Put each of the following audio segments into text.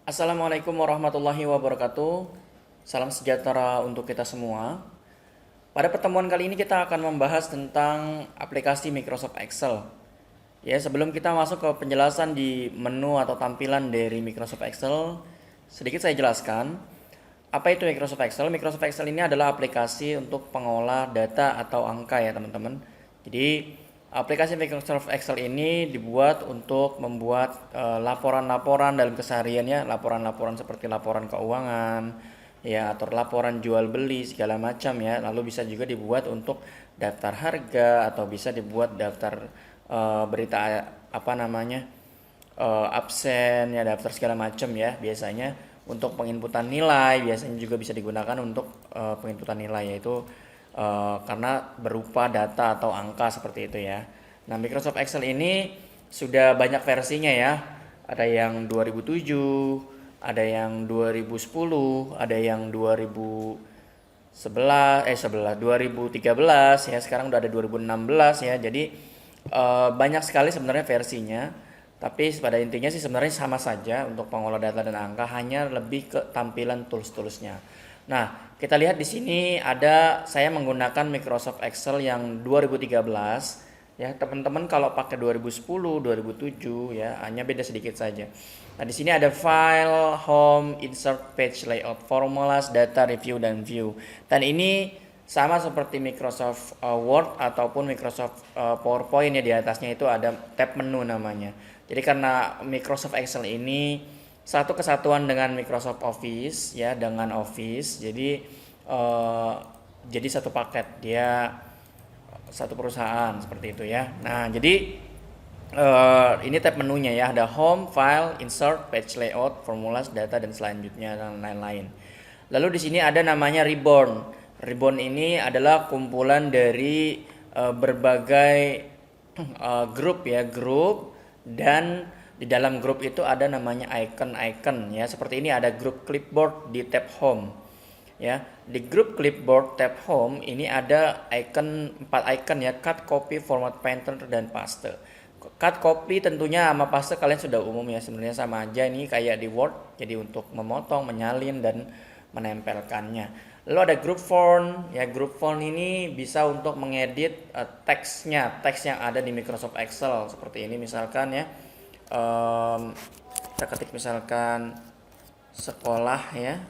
Assalamualaikum warahmatullahi wabarakatuh. Salam sejahtera untuk kita semua. Pada pertemuan kali ini kita akan membahas tentang aplikasi Microsoft Excel. Ya, sebelum kita masuk ke penjelasan di menu atau tampilan dari Microsoft Excel, sedikit saya jelaskan apa itu Microsoft Excel. Microsoft Excel ini adalah aplikasi untuk pengolah data atau angka ya, teman-teman. Jadi, aplikasi Microsoft Excel ini dibuat untuk membuat laporan-laporan dalam kesehariannya, laporan-laporan seperti laporan keuangan, ya, atau laporan jual beli segala macam ya. Lalu bisa juga dibuat untuk daftar harga atau bisa dibuat daftar berita apa namanya absen ya, daftar segala macam ya. Biasanya untuk penginputan nilai, biasanya juga bisa digunakan untuk penginputan nilai, yaitu karena berupa data atau angka seperti itu ya. Nah, Microsoft Excel ini sudah banyak versinya ya. Ada yang 2007, ada yang 2010, ada yang 2013 ya, sekarang udah ada 2016 ya. Jadi banyak sekali sebenarnya versinya. Tapi pada intinya sih sebenarnya sama saja untuk pengolah data dan angka, hanya lebih ke tampilan tools-toolsnya. Nah, kita lihat di sini ada saya menggunakan Microsoft Excel yang 2013 ya. Teman-teman kalau pakai 2010, 2007 ya, hanya beda sedikit saja. Nah, di sini ada file, home, insert, page layout, formulas, data, review dan view. Dan ini sama seperti Microsoft Word ataupun Microsoft PowerPoint ya, di atasnya itu ada tab menu namanya. Jadi karena Microsoft Excel ini satu kesatuan dengan Microsoft Office ya, dengan Office. Eh, jadi satu paket, dia satu perusahaan seperti itu ya. Nah, jadi ini tab menunya ya, ada home, file, insert, page layout, formulas, data dan selanjutnya dan lain-lain. Lalu di sini ada namanya ribbon. Ribbon ini adalah kumpulan dari berbagai grup ya, grup, dan di dalam grup itu ada namanya icon-icon ya. Seperti ini ada grup clipboard di tab home. Ya, di grup clipboard tab home ini ada icon 4 icon ya, cut, copy, format, painter dan paste. Cut, copy tentunya sama paste kalian sudah umum ya, sebenarnya sama aja, ini kayak di Word, jadi untuk memotong, menyalin dan menempelkannya. Lalu ada group font ya, group font ini bisa untuk mengedit teksnya, teks yang ada di Microsoft Excel seperti ini misalkan ya. Kita ketik misalkan sekolah ya,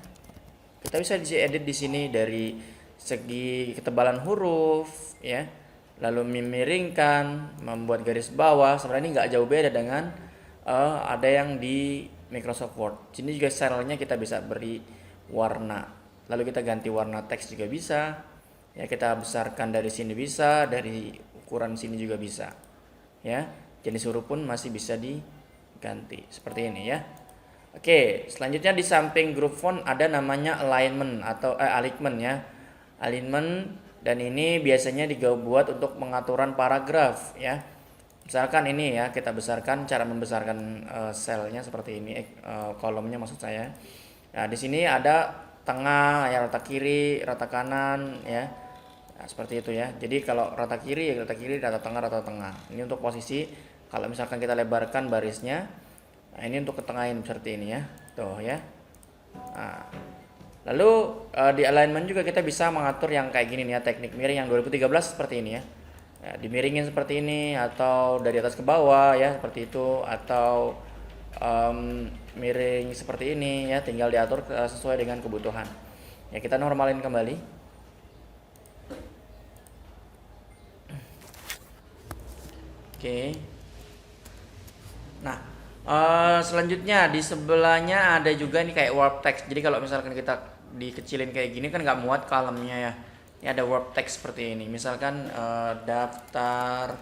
kita bisa edit di sini dari segi ketebalan huruf ya, lalu memiringkan, membuat garis bawah. Sebenarnya ini nggak jauh beda dengan ada yang di Microsoft Word. Sini juga stylenya kita bisa beri warna, lalu kita ganti warna teks juga bisa ya, kita besarkan dari sini bisa, dari ukuran sini juga bisa ya. Jenis huruf pun masih bisa diganti seperti ini ya. Oke, selanjutnya di samping group font ada namanya alignment atau alignment ya. Alignment, dan ini biasanya dibuat untuk pengaturan paragraf ya. Misalkan ini ya, kita besarkan, cara membesarkan selnya seperti ini, kolomnya maksud saya. Nah, di sini ada tengah ya, rata kiri, rata kanan ya. Nah, seperti itu ya. Jadi kalau rata kiri ya rata kiri, rata tengah rata tengah. Ini untuk posisi kalau misalkan kita lebarkan barisnya. Nah, ini untuk ketengahin seperti ini ya. Tuh ya. Nah, lalu di alignment juga kita bisa mengatur yang kayak gini nih ya, teknik miring yang 2013 seperti ini ya. Ya, dimiringin seperti ini, atau dari atas ke bawah ya seperti itu, atau miring seperti ini ya, tinggal diatur sesuai dengan kebutuhan. Ya, kita normalin kembali. Oke. Nah, selanjutnya di sebelahnya ada juga nih kayak warp text. Jadi kalau misalkan kita dikecilin kayak gini kan nggak muat kolomnya ya. Ini ada warp text seperti ini. Misalkan daftar,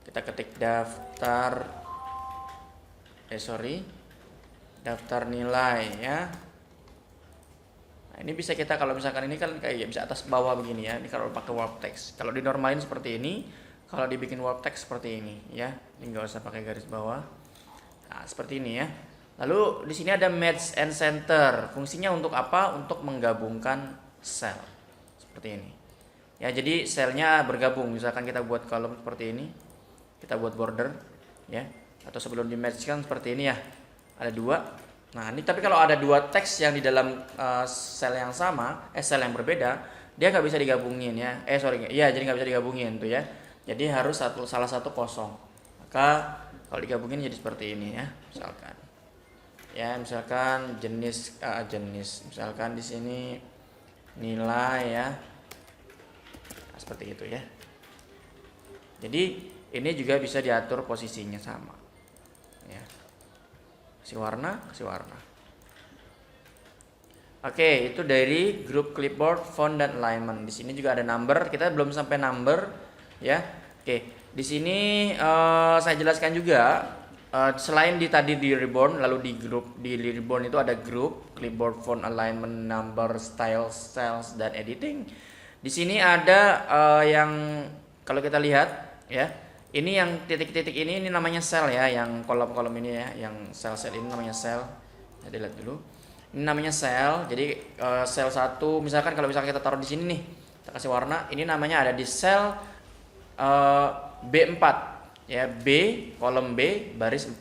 kita ketik daftar, daftar nilai ya. Nah, ini bisa kita kalau misalkan ini kan kayak bisa atas bawah begini ya. Ini kalau pakai warp text. Kalau dinormalin seperti ini, kalau dibikin warp text seperti ini ya. Ini nggak usah pakai garis bawah. Nah, seperti ini ya. Lalu di sini ada match and center. Fungsinya untuk apa? Untuk menggabungkan sel. Seperti ini. Ya, jadi selnya bergabung. Misalkan kita buat kolom seperti ini, kita buat border ya. Atau sebelum di match kan seperti ini ya. Ada dua. Nah ini tapi kalau ada dua teks yang di dalam sel yang sama, sel yang berbeda, dia nggak bisa digabungin ya. Iya jadi nggak bisa digabungin tuh ya. Jadi harus salah satu kosong. Maka kalau digabungin jadi seperti ini ya, misalkan. Ya misalkan jenis, misalkan di sini nilai ya, nah, seperti itu ya. Jadi ini juga bisa diatur posisinya sama. Ya. Kasih warna. Oke, itu dari grup clipboard, font dan alignment. Di sini juga ada number. Kita belum sampai number, ya. Oke, di sini saya jelaskan juga. Selain tadi di ribbon, lalu di ribbon itu ada grup clipboard, font, alignment, number, style, cells dan editing. Di sini ada yang kalau kita lihat, ya. Ini yang titik-titik ini namanya cell ya, yang kolom-kolom ini ya, yang sel-sel ini namanya cell. Ya, dilihat dulu. Ini namanya cell. Jadi sel 1, misalkan kalau misalkan kita taruh di sini nih, kita kasih warna, ini namanya ada di sel B4 ya, B kolom B baris 4.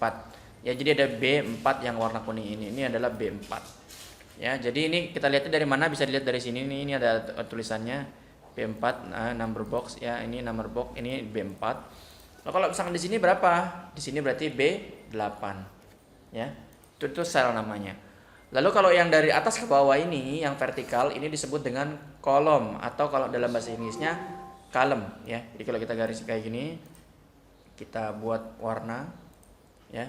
Ya, jadi ada B4 yang warna kuning ini. Ini adalah B4. Ya, jadi ini kita lihatnya dari mana? Bisa dilihat dari sini nih. Ini ada tulisannya B4 number box ya, ini number box, ini B4. Nah, kalau misalkan di sini berapa? Di sini berarti B8. Ya. Itu sel namanya. Lalu kalau yang dari atas ke bawah ini yang vertikal ini disebut dengan kolom atau kalau dalam bahasa Inggrisnya column ya. Jadi kalau kita garis kayak gini, kita buat warna ya.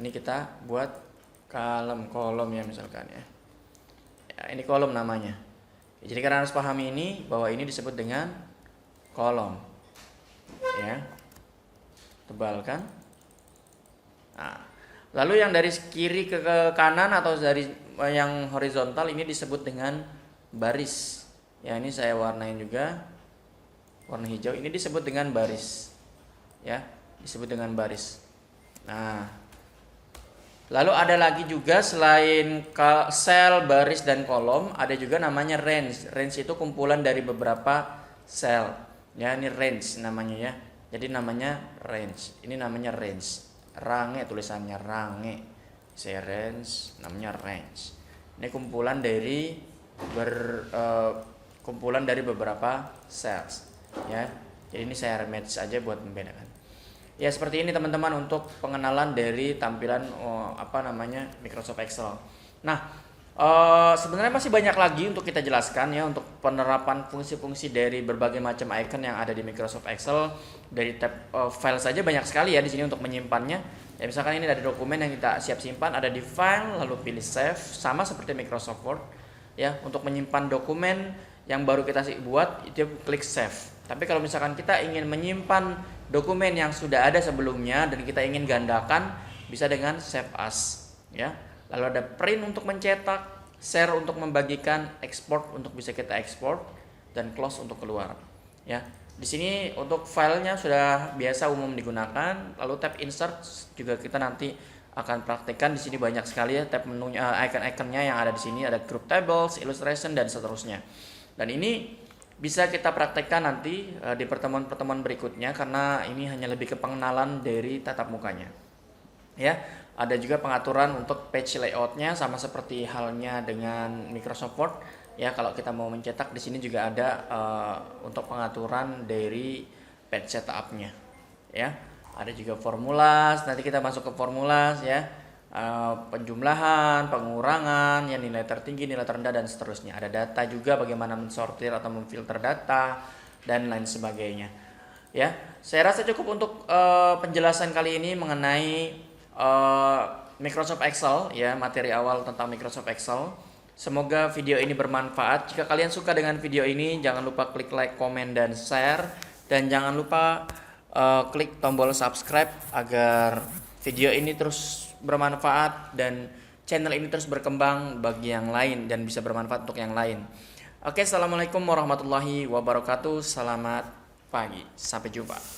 Ini kita buat kolom ya misalkan ya. Ya, ini kolom namanya. Jadi kalian harus pahami ini bahwa ini disebut dengan kolom. Ya. Tebal kan? Nah, lalu yang dari kiri ke kanan atau dari yang horizontal ini disebut dengan baris. Ya, ini saya warnain juga. Warna hijau ini disebut dengan baris. Ya, disebut dengan baris. Nah, lalu ada lagi juga selain sel, baris dan kolom, ada juga namanya range. Range itu kumpulan dari beberapa sel. Ya, ini range namanya ya. Jadi namanya range. Ini namanya range. Range tulisannya range. Saya range namanya range. Ini kumpulan dari beberapa cells ya. Jadi ini saya match aja buat membedakan. Ya seperti ini teman-teman untuk pengenalan dari tampilan Microsoft Excel. Nah, sebenarnya masih banyak lagi untuk kita jelaskan ya untuk penerapan fungsi-fungsi dari berbagai macam icon yang ada di Microsoft Excel. Dari tab file saja banyak sekali ya di sini untuk menyimpannya. Ya misalkan ini ada dokumen yang kita siap simpan, ada di file lalu pilih save, sama seperti Microsoft Word ya. Untuk menyimpan dokumen yang baru kita buat itu klik save. Tapi kalau misalkan kita ingin menyimpan dokumen yang sudah ada sebelumnya dan kita ingin gandakan, bisa dengan save as ya. Lalu ada print untuk mencetak, share untuk membagikan, export untuk bisa kita ekspor, dan close untuk keluar. Ya, di sini untuk filenya sudah biasa umum digunakan. Lalu tab insert juga kita nanti akan praktekkan. Di sini banyak sekali ya tab menunya, icon-iconnya yang ada di sini. Ada group tables, illustration dan seterusnya. Dan ini bisa kita praktekkan nanti di pertemuan-pertemuan berikutnya karena ini hanya lebih ke pengenalan dari tatap mukanya. Ya. Ada juga pengaturan untuk page layoutnya sama seperti halnya dengan Microsoft Word ya. Kalau kita mau mencetak di sini juga ada untuk pengaturan dari page setupnya ya. Ada juga formulas, nanti kita masuk ke formulas ya, penjumlahan, pengurangan, ya nilai tertinggi, nilai terendah dan seterusnya. Ada data juga bagaimana mensortir atau memfilter data dan lain sebagainya ya. Saya rasa cukup untuk penjelasan kali ini mengenai Microsoft Excel ya, materi awal tentang Microsoft Excel. Semoga video ini bermanfaat. Jika kalian suka dengan video ini, jangan lupa klik like, komen, dan share. Dan jangan lupa klik tombol subscribe agar video ini terus bermanfaat dan channel ini terus berkembang bagi yang lain dan bisa bermanfaat untuk yang lain. Oke, assalamualaikum warahmatullahi wabarakatuh. Selamat pagi, sampai jumpa.